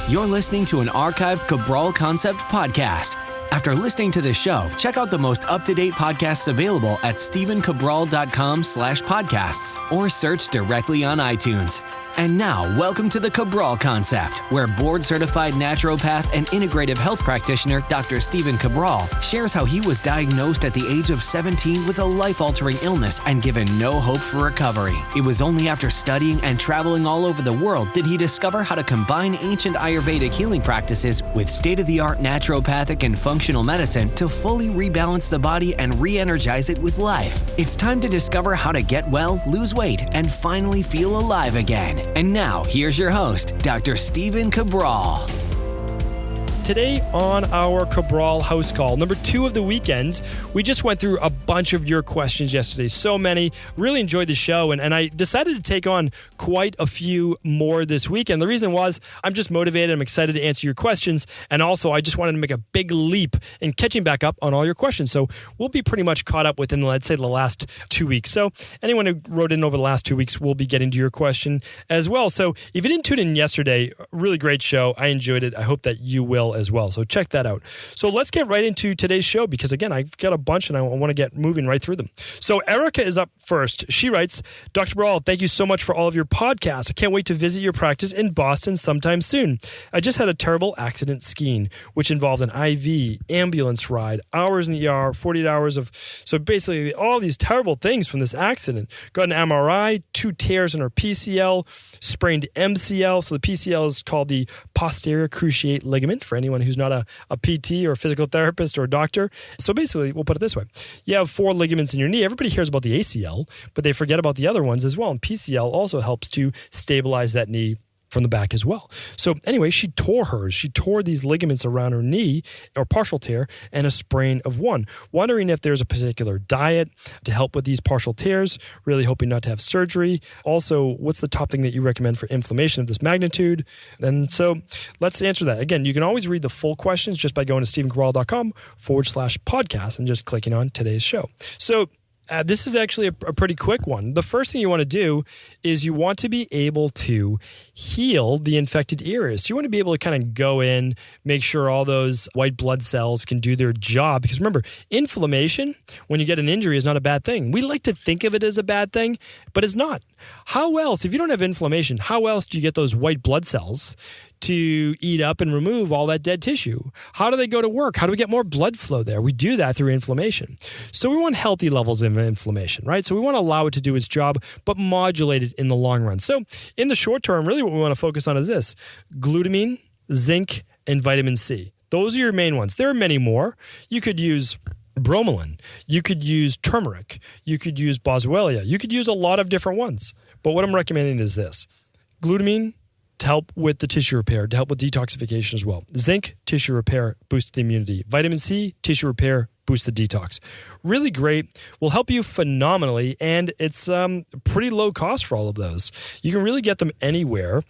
You're listening to an archived Cabral Concept podcast. After listening to this show, check out the most up-to-date podcasts available at stephencabral.com/podcasts or search directly on iTunes. And now, welcome to the Cabral Concept, where board-certified naturopath and integrative health practitioner Dr. Stephen Cabral shares how he was diagnosed at the age of 17 with a life-altering illness and given no hope for recovery. It was only after studying and traveling all over the world did he discover how to combine ancient Ayurvedic healing practices with state-of-the-art naturopathic and functional medicine to fully rebalance the body and re-energize it with life. It's time to discover how to get well, lose weight, and finally feel alive again. And now, here's your host, Dr. Stephen Cabral. Today on our Cabral House Call, number 2 of the weekend, we just went through a bunch of your questions yesterday. So many. Really enjoyed the show, and I decided to take on quite a few more this weekend. The reason was I'm just motivated. I'm excited to answer your questions, and also I just wanted to make a big leap in catching back up on all your questions. So we'll be pretty much caught up within, let's say, the last 2 weeks. So anyone who wrote in over the last 2 weeks will be getting to your question as well. So if you didn't tune in yesterday, really great show. I enjoyed it. I hope that you will as well. So check that out. So let's get right into today's show because, again, I've got a bunch and I want to get moving right through them. So Erika is up first. She writes, Dr. Cabral, thank you so much for all of your podcasts. I can't wait to visit your practice in Boston sometime soon. I just had a terrible accident skiing, which involved an IV, ambulance ride, hours in the ER, 48 hours of, so basically all these terrible things from this accident. Got an MRI, 2 tears in her PCL, sprained MCL. So the PCL is called the posterior cruciate ligament for anyone who's not a PT or a physical therapist or a doctor. So basically, we'll put it this way. You have 4 ligaments in your knee. Everybody hears about the ACL, but they forget about the other ones as well. And PCL also helps to stabilize that knee from the back as well. So anyway, she tore hers. She tore these ligaments around her knee, or partial tear, and a sprain of 1. Wondering if there's a particular diet to help with these partial tears, really hoping not to have surgery. Also, what's the top thing that you recommend for inflammation of this magnitude? And so let's answer that. Again, you can always read the full questions just by going to stephencabral.com/podcast and just clicking on today's show. So this is actually a pretty quick one. The first thing you want to do is you want to be able to heal the infected areas. You want to be able to kind of go in, make sure all those white blood cells can do their job. Because remember, inflammation, when you get an injury, is not a bad thing. We like to think of it as a bad thing, but it's not. How else, if you don't have inflammation, how else do you get those white blood cells to eat up and remove all that dead tissue? How do they go to work? How do we get more blood flow there? We do that through inflammation. So we want healthy levels of inflammation, right? So we want to allow it to do its job, but modulate it in the long run. So in the short term, really what we want to focus on is this: glutamine, zinc, and vitamin C. Those are your main ones. There are many more. You could use bromelain. You could use turmeric. You could use boswellia. You could use a lot of different ones. But what I'm recommending is this: glutamine, to help with the tissue repair, to help with detoxification as well. Zinc, tissue repair, boosts the immunity. Vitamin C, tissue repair, boosts the detox. Really great, will help you phenomenally, and it's pretty low cost for all of those. You can really get them anywhere.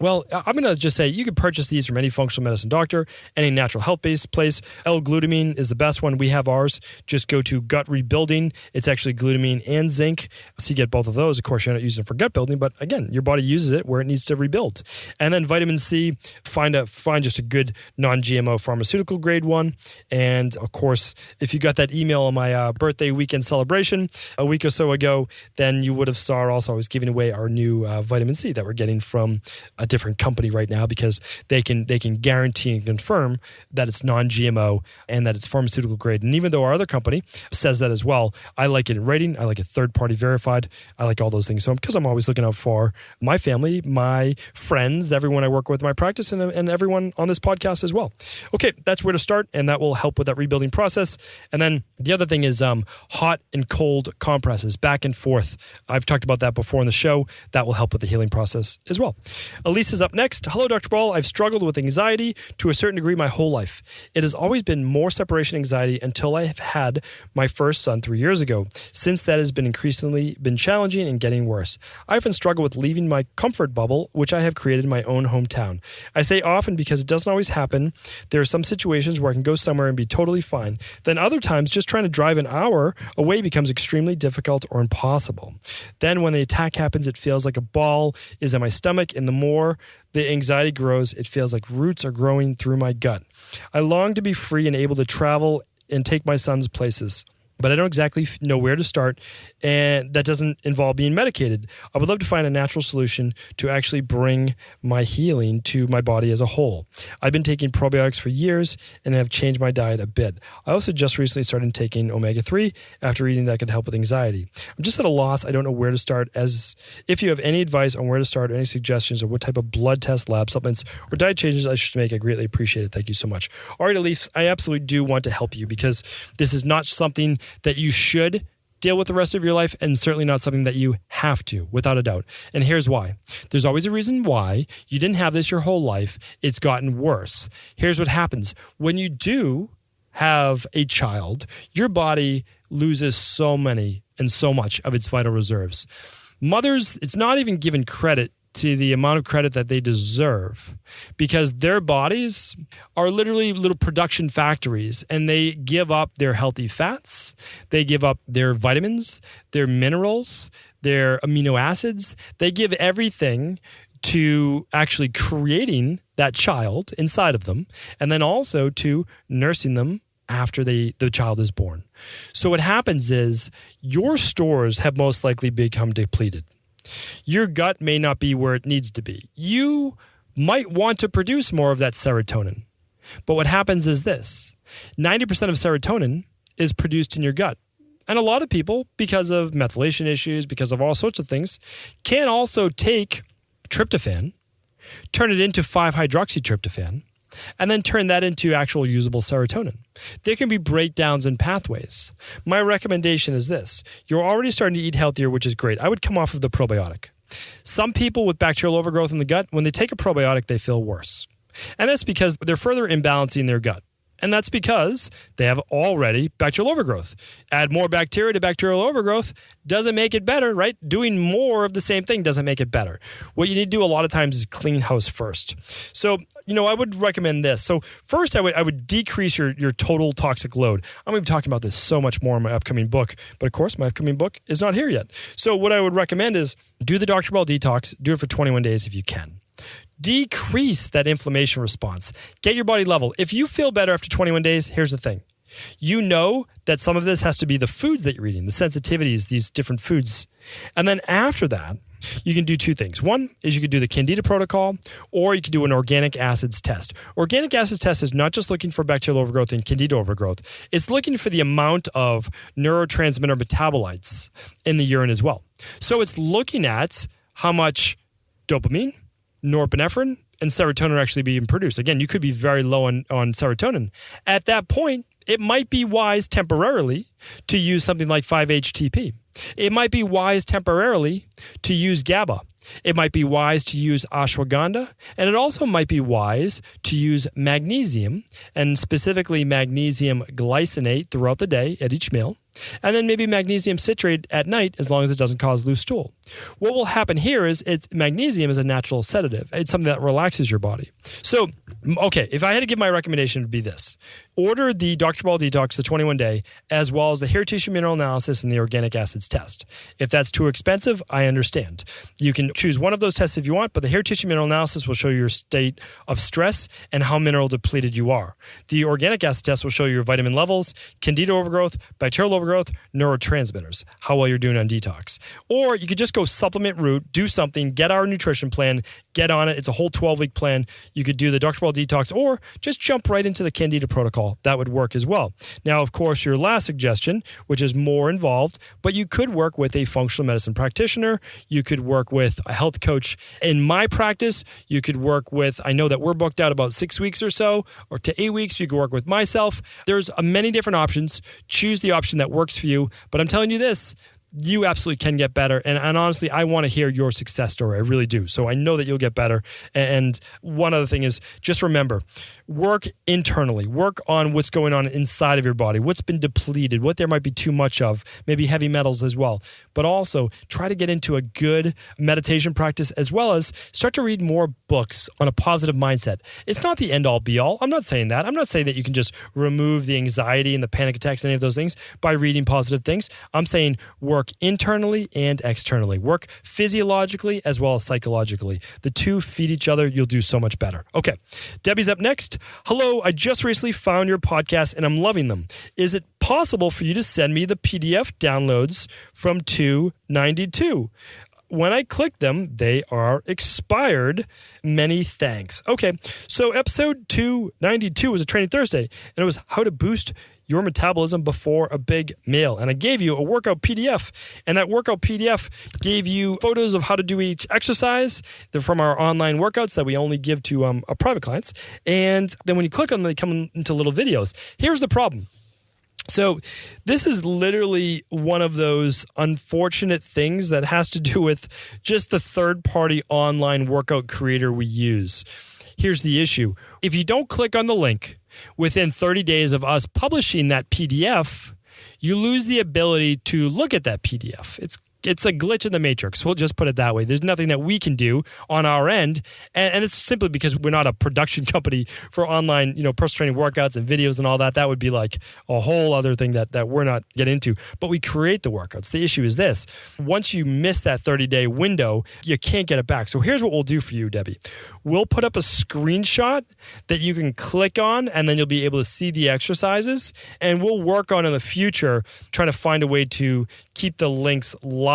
Well, I'm going to just say you can purchase these from any functional medicine doctor, any natural health-based place. L-glutamine is the best one. We have ours. Just go to Gut Rebuilding. It's actually glutamine and zinc, so you get both of those. Of course, you're not using it for gut building, but again, your body uses it where it needs to rebuild. And then vitamin C, find just a good non-GMO pharmaceutical grade one. And of course, if you got that email on my birthday weekend celebration a week or so ago, then you would have saw also I was giving away our new vitamin C that we're getting from a different company right now, because they can guarantee and confirm that it's non-GMO and that it's pharmaceutical grade. And even though our other company says that as well, I like it in writing. I like it third-party verified. I like all those things. So because I'm always looking out for my family, my friends, everyone I work with in my practice, and everyone on this podcast as well. Okay, that's where to start, and that will help with that rebuilding process. And then the other thing is hot and cold compresses, back and forth. I've talked about that before in the show. That will help with the healing process as well. Lisa's up next. Hello, Dr. Cabral. I've struggled with anxiety to a certain degree my whole life. It has always been more separation anxiety until I have had my first son 3 years ago. Since that has been increasingly challenging and getting worse. I often struggle with leaving my comfort bubble, which I have created in my own hometown. I say often because it doesn't always happen. There are some situations where I can go somewhere and be totally fine. Then other times, just trying to drive an hour away becomes extremely difficult or impossible. Then when the attack happens, it feels like a ball is in my stomach, and the more more the anxiety grows, it feels like roots are growing through my gut. I long to be free and able to travel and take my sons places, but I don't exactly know where to start, and that doesn't involve being medicated. I would love to find a natural solution to actually bring my healing to my body as a whole. I've been taking probiotics for years and have changed my diet a bit. I also just recently started taking omega-3 after reading that could help with anxiety. I'm just at a loss. I don't know where to start. As if you have any advice on where to start, or any suggestions of what type of blood test, lab supplements, or diet changes I should make, I greatly appreciate it. Thank you so much. All right, Elise, I absolutely do want to help you, because this is not something that you should deal with the rest of your life, and certainly not something that you have to, without a doubt. And here's why. There's always a reason why. You didn't have this your whole life. It's gotten worse. Here's what happens. When you do have a child, your body loses so many and so much of its vital reserves. Mothers, it's not even given credit to the amount of credit that they deserve, because their bodies are literally little production factories, and they give up their healthy fats, they give up their vitamins, their minerals, their amino acids. They give everything to actually creating that child inside of them, and then also to nursing them after the child is born. So what happens is your stores have most likely become depleted. Your gut may not be where it needs to be. You might want to produce more of that serotonin. But what happens is this: 90% of serotonin is produced in your gut. And a lot of people, because of methylation issues, because of all sorts of things, can also take tryptophan, turn it into 5-hydroxytryptophan, and then turn that into actual usable serotonin. There can be breakdowns in pathways. My recommendation is this: you're already starting to eat healthier, which is great. I would come off of the probiotic. Some people with bacterial overgrowth in the gut, when they take a probiotic, they feel worse. And that's because they're further imbalancing their gut. And that's because they have already bacterial overgrowth. Add more bacteria to bacterial overgrowth doesn't make it better, right? Doing more of the same thing doesn't make it better. What you need to do a lot of times is clean house first. So, I would recommend this. So first, I would decrease your total toxic load. I'm going to be talking about this so much more in my upcoming book. But of course, my upcoming book is not here yet. So what I would recommend is do the Dr. Cabral detox. Do it for 21 days if you can. Decrease that inflammation response. Get your body level. If you feel better after 21 days, here's the thing. You know that some of this has to be the foods that you're eating, the sensitivities, these different foods. And then after that, you can do two things. One is you could do the Candida protocol, or you could do an organic acids test. Organic acids test is not just looking for bacterial overgrowth and Candida overgrowth. It's looking for the amount of neurotransmitter metabolites in the urine as well. So it's looking at how much dopamine, norepinephrine, and serotonin are actually being produced. Again, you could be very low on serotonin. At that point, it might be wise temporarily to use something like 5-HTP. It might be wise temporarily to use GABA. It might be wise to use ashwagandha, and it also might be wise to use magnesium, and specifically magnesium glycinate throughout the day at each meal, and then maybe magnesium citrate at night, as long as it doesn't cause loose stool. What will happen here is magnesium is a natural sedative. It's something that relaxes your body. So, okay, if I had to give my recommendation, it would be this. Order the Dr. Cabral Detox, the 21-day, as well as the hair tissue mineral analysis and the organic acids test. If that's too expensive, I understand. You can choose one of those tests if you want, but the hair tissue mineral analysis will show your state of stress and how mineral depleted you are. The organic acid test will show your vitamin levels, Candida overgrowth, bacterial overgrowth, neurotransmitters, how well you're doing on detox. Or you could just go supplement route, do something, get our nutrition plan, get on it. It's a whole 12-week plan. You could do the Dr. Cabral Detox, or just jump right into the Candida protocol. That would work as well. Now, of course, your last suggestion, which is more involved, but you could work with a functional medicine practitioner. You could work with a health coach. In my practice, you could work with, I know that we're booked out about 6 weeks or so, or to 8 weeks. You could work with myself. There's many different options. Choose the option that works for you. But I'm telling you this, you absolutely can get better. And honestly, I want to hear your success story. I really do. So I know that you'll get better. And one other thing is, just remember, work internally. Work on what's going on inside of your body, what's been depleted, what there might be too much of, maybe heavy metals as well. But also try to get into a good meditation practice, as well as start to read more books on a positive mindset. It's not the end-all be-all. I'm not saying that. I'm not saying that you can just remove the anxiety and the panic attacks and any of those things by reading positive things. I'm saying work work internally and externally, work physiologically as well as psychologically. The two feed each other. You'll do so much better. Okay, Debbie's up next. Hello, I just recently found your podcast and I'm loving them. Is it possible for you to send me the PDF downloads from 292? When I click them, they are expired. Many thanks. Okay, so episode 292 was a Training Thursday, and it was how to boost your metabolism before a big meal. And I gave you a workout PDF, and that workout PDF gave you photos of how to do each exercise. They're from our online workouts that we only give to our private clients. And then when you click on them, they come into little videos. Here's the problem. So this is literally one of those unfortunate things that has to do with just the third-party online workout creator we use. Here's the issue. If you don't click on the link within 30 days of us publishing that PDF, you lose the ability to look at that PDF. It's a glitch in the matrix. We'll just put it that way. There's nothing that we can do on our end. And it's simply because we're not a production company for online, personal training workouts and videos and all that. That would be like a whole other thing that we're not getting into. But we create the workouts. The issue is this. Once you miss that 30-day window, you can't get it back. So here's what we'll do for you, Debbie. We'll put up a screenshot that you can click on, and then you'll be able to see the exercises. And we'll work on in the future trying to find a way to keep the links live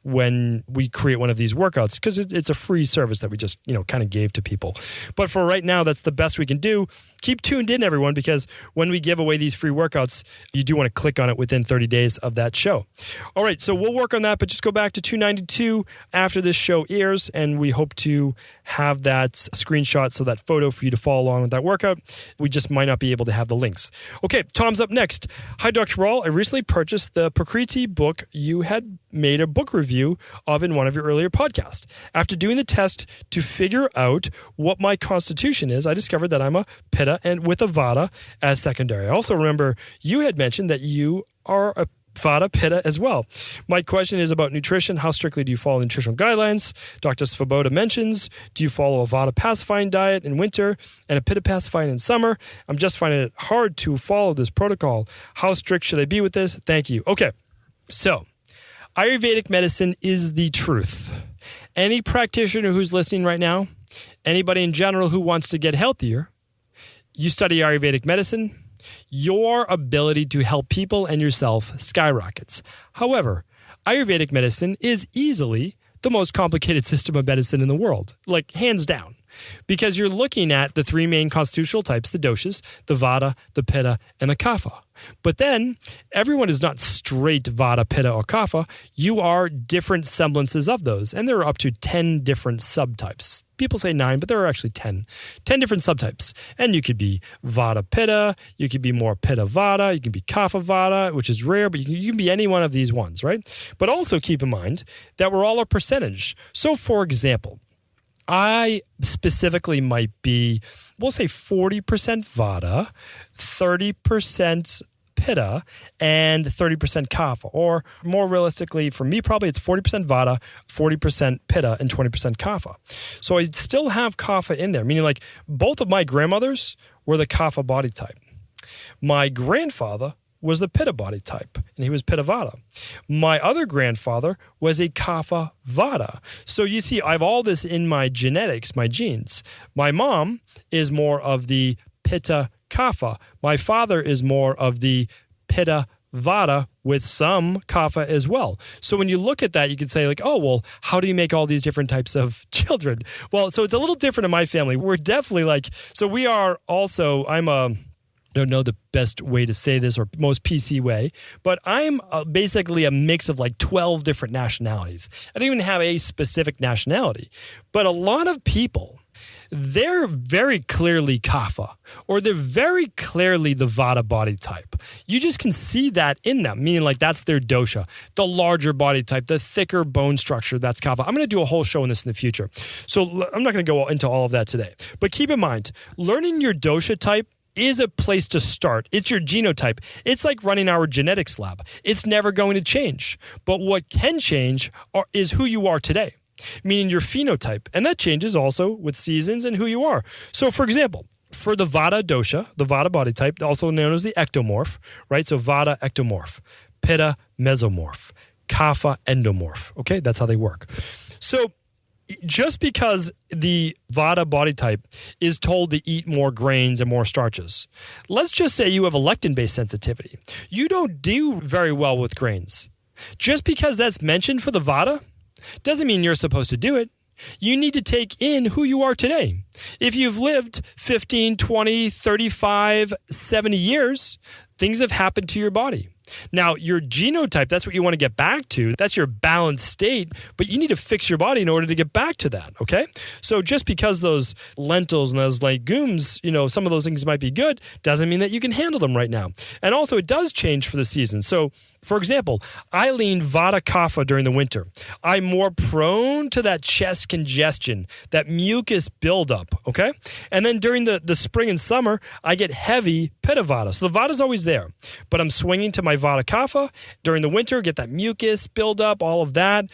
when we create one of these workouts, because it's a free service that we just kind of gave to people. But for right now, that's the best we can do. Keep tuned in, everyone, because when we give away these free workouts, you do want to click on it within 30 days of that show. All right, so we'll work on that, but just go back to 292 after this show airs, and we hope to have that screenshot, so that photo for you to follow along with that workout. We just might not be able to have the links. Okay, Tom's up next. Hi, Dr. Cabral. I recently purchased the Prakriti book you had made a book review of in one of your earlier podcasts. After doing the test to figure out what my constitution is, I discovered that I'm a Pitta and with a Vata as secondary. I also remember you had mentioned that you are a Vata Pitta as well. My question is about nutrition. How strictly do you follow nutritional guidelines? Dr. Svoboda mentions, do you follow a Vata pacifying diet in winter and a Pitta pacifying in summer? I'm just finding it hard to follow this protocol. How strict should I be with this? Thank you. Okay, so Ayurvedic medicine is the truth. Any practitioner who's listening right now, anybody in general who wants to get healthier, you study Ayurvedic medicine, your ability to help people and yourself skyrockets. However, Ayurvedic medicine is easily the most complicated system of medicine in the world, like hands down, because you're looking at the three main constitutional types, the doshas, the Vata, the Pitta, and the Kapha. But then everyone is not straight Vata, Pitta, or Kapha. You are different semblances of those, and there are up to 10 different subtypes. People say 9, but there are actually 10. 10 different subtypes. And you could be Vata Pitta, you could be more Pitta Vata, you can be Kapha Vata, which is rare, but you can be any one of these ones, right? But also keep in mind that we're all a percentage. So for example, I specifically might be, we'll say 40% Vata, 30% Pitta, and 30% Kapha. Or more realistically, for me, probably it's 40% Vata, 40% Pitta, and 20% Kapha. So I still have Kapha in there, meaning like both of my grandmothers were the Kapha body type. My grandfather was the Pitta body type, and he was Pitta Vata. My other grandfather was a Kapha Vata. So you see, I have all this in my genetics, my genes. My mom is more of the Pitta Kapha. My father is more of the Pitta Vata with some Kapha as well. So when you look at that, you could say like, oh, well, how do you make all these different types of children? Well, so it's a little different in my family. We're definitely like, so we are also, I don't know the best way to say this or most PC way, but I'm basically a mix of like 12 different nationalities. I don't even have a specific nationality, but a lot of people, they're very clearly Kapha, or they're very clearly the Vata body type. You just can see that in them, meaning like that's their dosha, the larger body type, the thicker bone structure, that's Kapha. I'm going to do a whole show on this in the future. So I'm not going to go into all of that today. But keep in mind, learning your dosha type is a place to start. It's your genotype. It's like running our genetics lab. It's never going to change. But what can change is who you are today, meaning your phenotype. And that changes also with seasons and who you are. So for example, for the Vata dosha, the Vata body type, also known as the ectomorph, right? So Vata ectomorph, Pitta mesomorph, kapha endomorph. Okay, that's how they work. So just because the Vata body type is told to eat more grains and more starches, let's just say you have a lectin-based sensitivity. You don't do very well with grains. Just because that's mentioned for the Vata doesn't mean you're supposed to do it. You need to take in who you are today. If you've lived 15, 20, 35, 70 years, things have happened to your body. Now, your genotype, that's what you want to get back to. That's your balanced state, but you need to fix your body in order to get back to that, okay? So just because those lentils and those legumes, some of those things might be good, doesn't mean that you can handle them right now. And also, it does change for the season. So, for example, I lean Vata Kapha during the winter. I'm more prone to that chest congestion, that mucus buildup, okay? And then during the spring and summer, I get heavy Pitta Vata. So the Vata is always there, but I'm swinging to my Vata Kapha during the winter, get that mucus buildup, all of that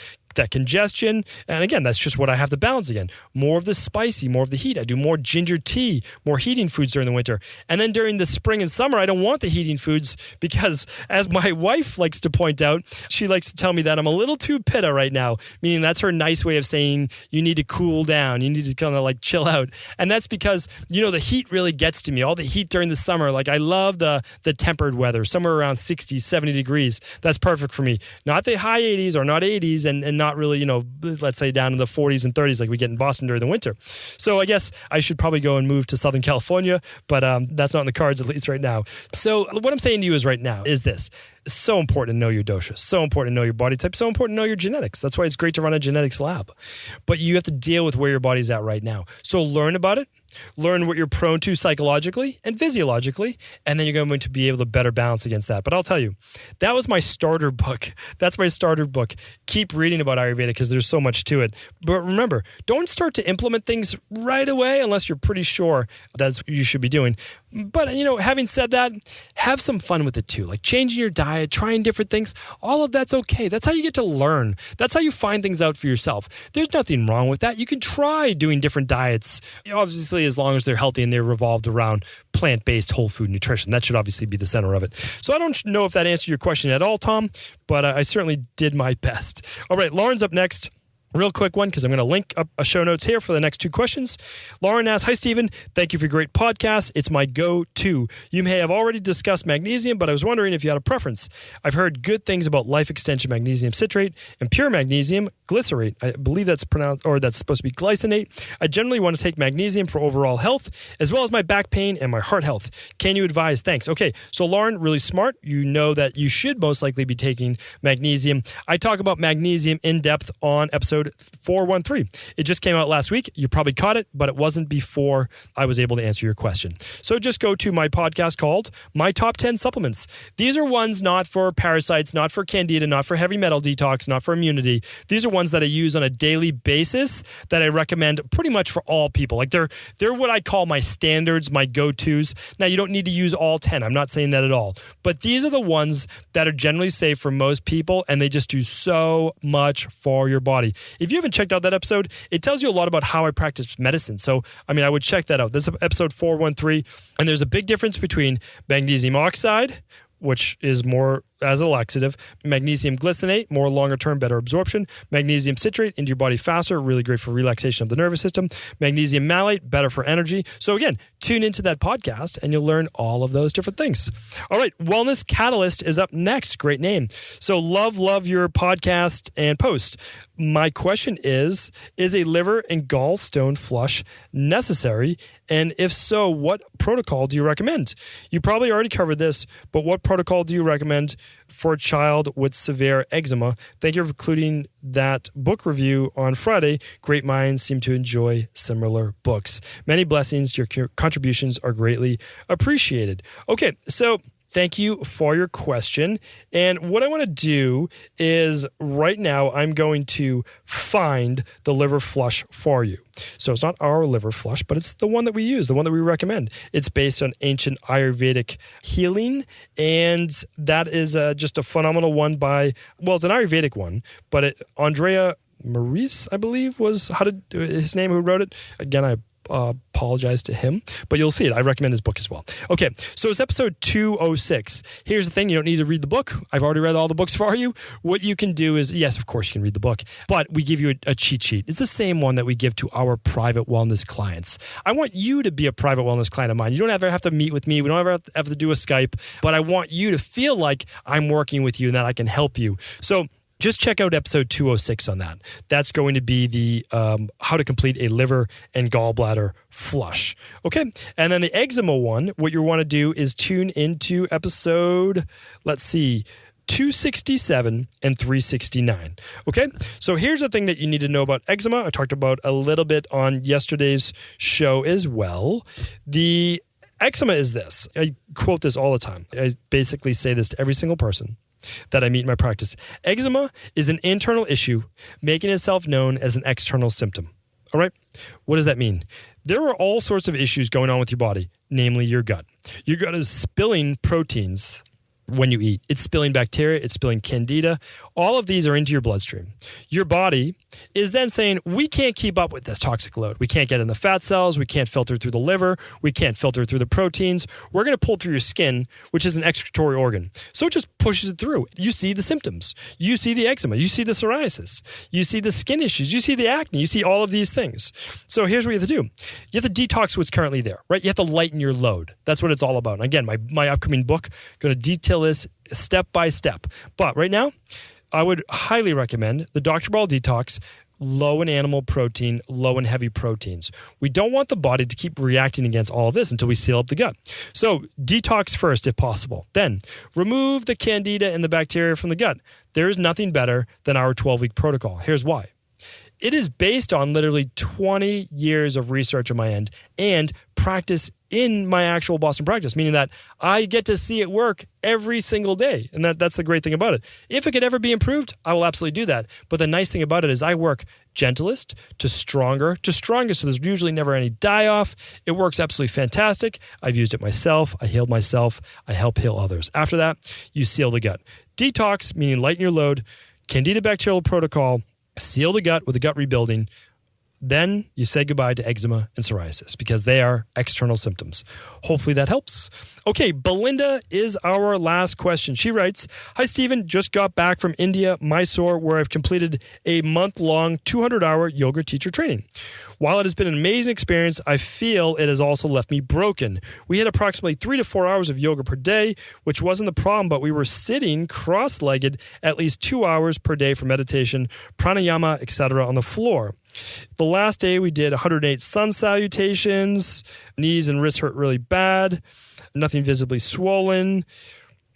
congestion. And again, that's just what I have to balance again. More of the spicy, more of the heat. I do more ginger tea, more heating foods during the winter. And then during the spring and summer, I don't want the heating foods because, as my wife likes to point out, she likes to tell me that I'm a little too pitta right now, meaning that's her nice way of saying you need to cool down. You need to kind of chill out. And that's because, the heat really gets to me. All the heat during the summer. I love the tempered weather, somewhere around 60, 70 degrees. That's perfect for me. Not the high 80s or not 80s and not really, let's say down in the 40s and 30s like we get in Boston during the winter. So I guess I should probably go and move to Southern California, but that's not in the cards at least right now. So what I'm saying to you is right now is this. It's so important to know your dosha, so important to know your body type, so important to know your genetics. That's why it's great to run a genetics lab. But you have to deal with where your body's at right now. So learn about it, learn what you're prone to psychologically and physiologically, and then you're going to be able to better balance against that. But I'll tell you, that was my starter book. That's my starter book. Keep reading about Ayurveda because there's so much to it. But remember, don't start to implement things right away unless you're pretty sure that's what you should be doing. But, having said that, have some fun with it too. Changing your diet, trying different things, all of that's okay. That's how you get to learn. That's how you find things out for yourself. There's nothing wrong with that. You can try doing different diets, obviously as long as they're healthy and they're revolved around plant-based whole food nutrition. That should obviously be the center of it. So I don't know if that answered your question at all, Tom, but I certainly did my best. All right, Lauren's up next. Real quick one, because I'm going to link up a show notes here for the next two questions. Lauren asks, "Hi, Stephen. Thank you for your great podcast. It's my go-to. You may have already discussed magnesium, but I was wondering if you had a preference. I've heard good things about Life Extension magnesium citrate and pure magnesium glycerate. I believe that's pronounced, or that's supposed to be glycinate. I generally want to take magnesium for overall health, as well as my back pain and my heart health. Can you advise? Thanks." Okay, so Lauren, really smart. You know that you should most likely be taking magnesium. I talk about magnesium in depth on episode 413. It just came out last week. You probably caught it, but it wasn't before I was able to answer your question. So just go to my podcast called My Top 10 Supplements. These are ones not for parasites, not for candida, not for heavy metal detox, not for immunity. These are ones that I use on a daily basis that I recommend pretty much for all people. They're what I call my standards, my go-tos. Now, you don't need to use all 10. I'm not saying that at all. But these are the ones that are generally safe for most people, and they just do so much for your body. If you haven't checked out that episode, it tells you a lot about how I practice medicine. So, I would check that out. This is episode 413, and there's a big difference between magnesium oxide, which is more as a laxative, magnesium glycinate, more longer term, better absorption, magnesium citrate into your body faster, really great for relaxation of the nervous system, magnesium malate, better for energy. So again, tune into that podcast and you'll learn all of those different things. All right, Wellness Catalyst is up next. Great name. So love your podcast and post. My question is a liver and gallstone flush necessary? And if so, what protocol do you recommend? You probably already covered this, but what protocol do you recommend for a child with severe eczema? Thank you for including that book review on Friday. Great minds seem to enjoy similar books. Many blessings. Your contributions are greatly appreciated. Okay, so thank you for your question. And what I want to do is right now I'm going to find the liver flush for you. So it's not our liver flush, but it's the one that we use, the one that we recommend. It's based on ancient Ayurvedic healing, and that is just a phenomenal one it's an Ayurvedic one, but Andrea Maurice, I believe, was his name who wrote it. Again, I apologize to him, but you'll see it. I recommend his book as well. Okay, so it's episode 206. Here's the thing. You don't need to read the book. I've already read all the books for you. What you can do is, yes, of course you can read the book, but we give you a cheat sheet. It's the same one that we give to our private wellness clients. I want you to be a private wellness client of mine. You don't ever have to meet with me. We don't ever have to do a Skype, but I want you to feel like I'm working with you and that I can help you. So just check out episode 206 on that. That's going to be the how to complete a liver and gallbladder flush. Okay. And then the eczema one, what you want to do is tune into episode, 267 and 369. Okay. So here's the thing that you need to know about eczema. I talked about a little bit on yesterday's show as well. The eczema is this. I quote this all the time. I basically say this to every single person that I meet in my practice. Eczema is an internal issue making itself known as an external symptom. All right? What does that mean? There are all sorts of issues going on with your body, namely your gut. Your gut is spilling proteins when you eat. It's spilling bacteria, it's spilling candida. All of these are into your bloodstream. Your body is then saying, we can't keep up with this toxic load. We can't get in the fat cells. We can't filter through the liver. We can't filter through the proteins. We're going to pull through your skin, which is an excretory organ. So it just pushes it through. You see the symptoms. You see the eczema. You see the psoriasis. You see the skin issues. You see the acne. You see all of these things. So here's what you have to do. You have to detox what's currently there, right? You have to lighten your load. That's what it's all about. And again, my upcoming book, going to detail this step by step. But right now, I would highly recommend the Dr. Cabral Detox, low in animal protein, low in heavy proteins. We don't want the body to keep reacting against all of this until we seal up the gut. So detox first if possible. Then remove the candida and the bacteria from the gut. There is nothing better than our 12-week protocol. Here's why. It is based on literally 20 years of research on my end and practice in my actual Boston practice, meaning that I get to see it work every single day. And that's the great thing about it. If it could ever be improved, I will absolutely do that. But the nice thing about it is I work gentlest to stronger to strongest. So there's usually never any die-off. It works absolutely fantastic. I've used it myself. I healed myself. I help heal others. After that, you seal the gut. Detox, meaning lighten your load. Candida bacterial protocol. Seal the gut with the gut rebuilding. Then you say goodbye to eczema and psoriasis because they are external symptoms. Hopefully that helps. Okay, Belinda is our last question. She writes, "Hi, Stephen. Just got back from India, Mysore, where I've completed a month-long 200-hour yoga teacher training. While it has been an amazing experience, I feel it has also left me broken. We had approximately 3 to 4 hours of yoga per day, which wasn't the problem, but we were sitting cross-legged at least 2 hours per day for meditation, pranayama, etc. on the floor. The last day we did 108 sun salutations. Knees and wrists hurt really bad. Nothing visibly swollen.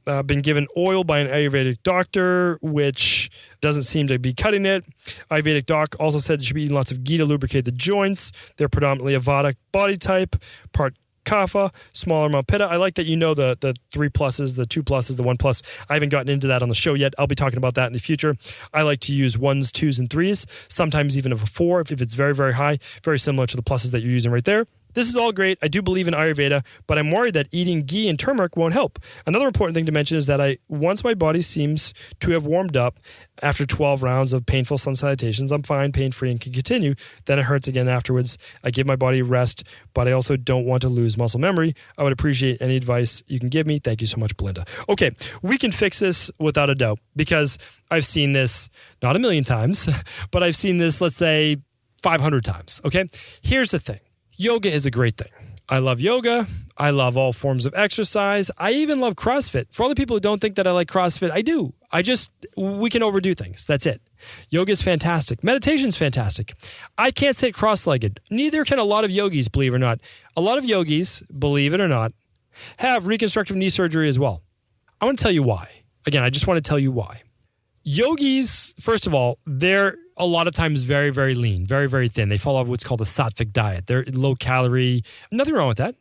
Been given oil by an Ayurvedic doctor, which doesn't seem to be cutting it. Ayurvedic doc also said you should be eating lots of ghee to lubricate the joints. They're predominantly a Vata body type, part Kapha, smaller amount Pitta. I like that you know the 3 pluses, the 2 pluses, the 1 plus. I haven't gotten into that on the show yet. I'll be talking about that in the future. I like to use 1s, 2s, and 3s, sometimes even a 4 if it's very, very high, very similar to the pluses that you're using right there. This is all great. I do believe in Ayurveda, but I'm worried that eating ghee and turmeric won't help. Another important thing to mention is that once my body seems to have warmed up after 12 rounds of painful sun salutations, I'm fine, pain-free, and can continue. Then it hurts again afterwards. I give my body rest, but I also don't want to lose muscle memory. I would appreciate any advice you can give me. Thank you so much, Belinda. Okay, we can fix this without a doubt because I've seen this not a million times, but I've seen this, let's say, 500 times. Okay, here's the thing. Yoga is a great thing. I love yoga. I love all forms of exercise. I even love CrossFit. For all the people who don't think that I like CrossFit, I do. We can overdo things. That's it. Yoga is fantastic. Meditation is fantastic. I can't sit cross-legged. Neither can a lot of yogis, believe it or not. A lot of yogis, believe it or not, have reconstructive knee surgery as well. I want to tell you why. Again, I just want to tell you why. Yogis, first of all, they're a lot of times very, very lean, very, very thin. They follow what's called a sattvic diet. They're low calorie, nothing wrong with that.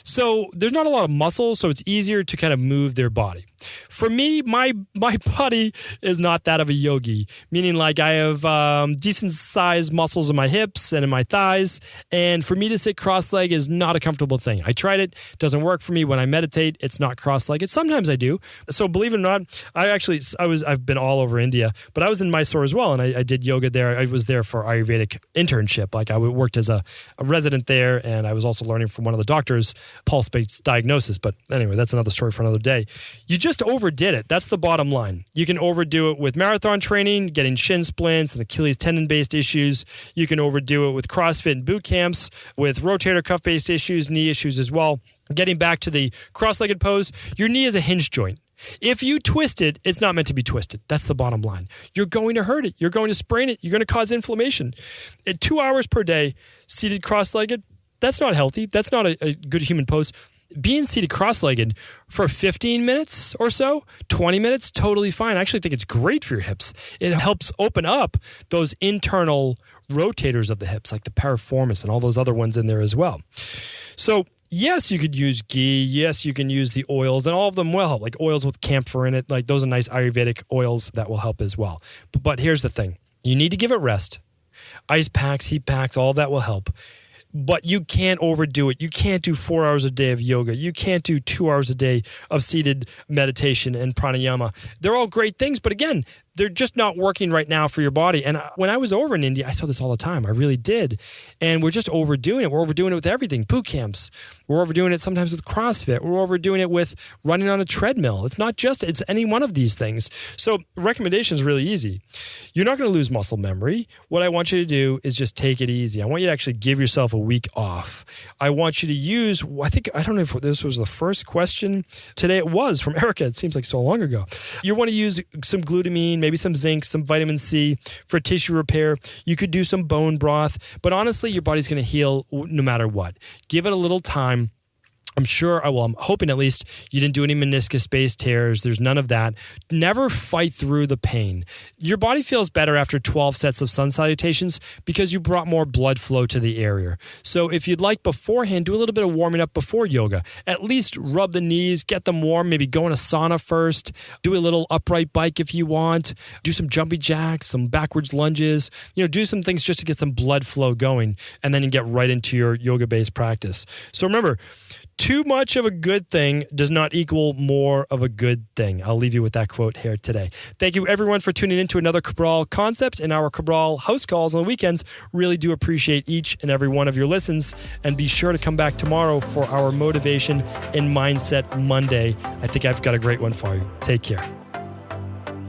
So there's not a lot of muscle, so it's easier to kind of move their body. For me, my body is not that of a yogi, meaning like I have decent sized muscles in my hips and in my thighs. And for me to sit cross-legged is not a comfortable thing. I tried it. It doesn't work for me. When I meditate, it's not cross-legged. Sometimes I do. So believe it or not, I've been all over India, but I was in Mysore as well. And I did yoga there. I was there for Ayurvedic internship. Like I worked as a resident there. And I was also learning from one of the doctors, pulse-based diagnosis. But anyway, that's another story for another day. You just overdid it. That's the bottom line. You can overdo it with marathon training, getting shin splints and Achilles tendon-based issues. You can overdo it with CrossFit and boot camps, with rotator cuff-based issues, knee issues as well. Getting back to the cross-legged pose, your knee is a hinge joint. If you twist it, it's not meant to be twisted. That's the bottom line. You're going to hurt it. You're going to sprain it. You're going to cause inflammation. At 2 hours per day, seated cross-legged, that's not healthy. That's not a good human pose. Being seated cross-legged for 15 minutes or so, 20 minutes, totally fine. I actually think it's great for your hips. It helps open up those internal rotators of the hips, like the piriformis and all those other ones in there as well. So yes, you could use ghee. Yes, you can use the oils, and all of them will help, like oils with camphor in it. Like those are nice Ayurvedic oils that will help as well. But here's the thing. You need to give it rest. Ice packs, heat packs, all that will help. But you can't overdo it. You can't do 4 hours a day of yoga. You can't do 2 hours a day of seated meditation and pranayama. They're all great things, but again, they're just not working right now for your body. And when I was over in India, I saw this all the time. I really did. And we're just overdoing it. We're overdoing it with everything. Boot camps. We're overdoing it sometimes with CrossFit. We're overdoing it with running on a treadmill. It's any one of these things. So recommendation is really easy. You're not going to lose muscle memory. What I want you to do is just take it easy. I want you to actually give yourself a week off. I want you to use, I don't know if this was the first question today. It was from Erika. It seems like so long ago. You want to use some glutamine, maybe some zinc, some vitamin C for tissue repair. You could do some bone broth, but honestly, your body's going to heal no matter what. Give it a little time. I'm hoping at least you didn't do any meniscus-based tears. There's none of that. Never fight through the pain. Your body feels better after 12 sets of sun salutations because you brought more blood flow to the area. So if you'd like beforehand, do a little bit of warming up before yoga. At least rub the knees, get them warm, maybe go in a sauna first, do a little upright bike if you want, do some jumping jacks, some backwards lunges, do some things just to get some blood flow going, and then you get right into your yoga-based practice. So remember, too much of a good thing does not equal more of a good thing. I'll leave you with that quote here today. Thank you, everyone, for tuning in to another Cabral Concept and our Cabral house calls on the weekends. Really do appreciate each and every one of your listens. And be sure to come back tomorrow for our Motivation and Mindset Monday. I think I've got a great one for you. Take care.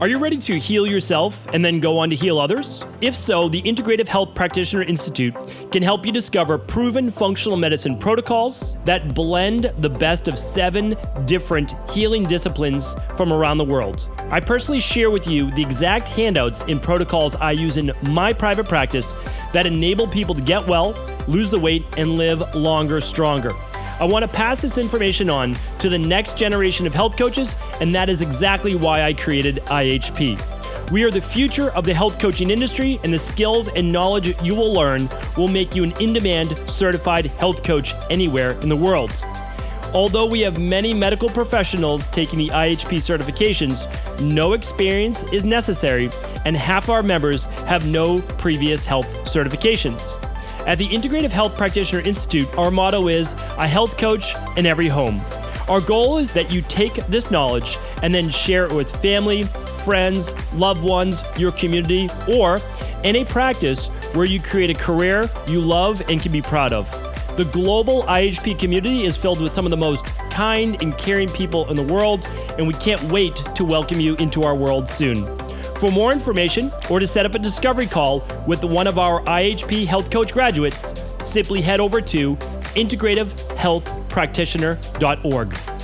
Are you ready to heal yourself and then go on to heal others? If so, the Integrative Health Practitioner Institute can help you discover proven functional medicine protocols that blend the best of 7 different healing disciplines from around the world. I personally share with you the exact handouts and protocols I use in my private practice that enable people to get well, lose the weight, and live longer, stronger. I want to pass this information on to the next generation of health coaches, and that is exactly why I created IHP. We are the future of the health coaching industry, and the skills and knowledge you will learn will make you an in-demand certified health coach anywhere in the world. Although we have many medical professionals taking the IHP certifications, no experience is necessary, and half our members have no previous health certifications. At the Integrative Health Practitioner Institute, our motto is a health coach in every home. Our goal is that you take this knowledge and then share it with family, friends, loved ones, your community, or in a practice where you create a career you love and can be proud of. The global IHP community is filled with some of the most kind and caring people in the world, and we can't wait to welcome you into our world soon. For more information or to set up a discovery call with one of our IHP Health Coach graduates, simply head over to integrativehealthpractitioner.org.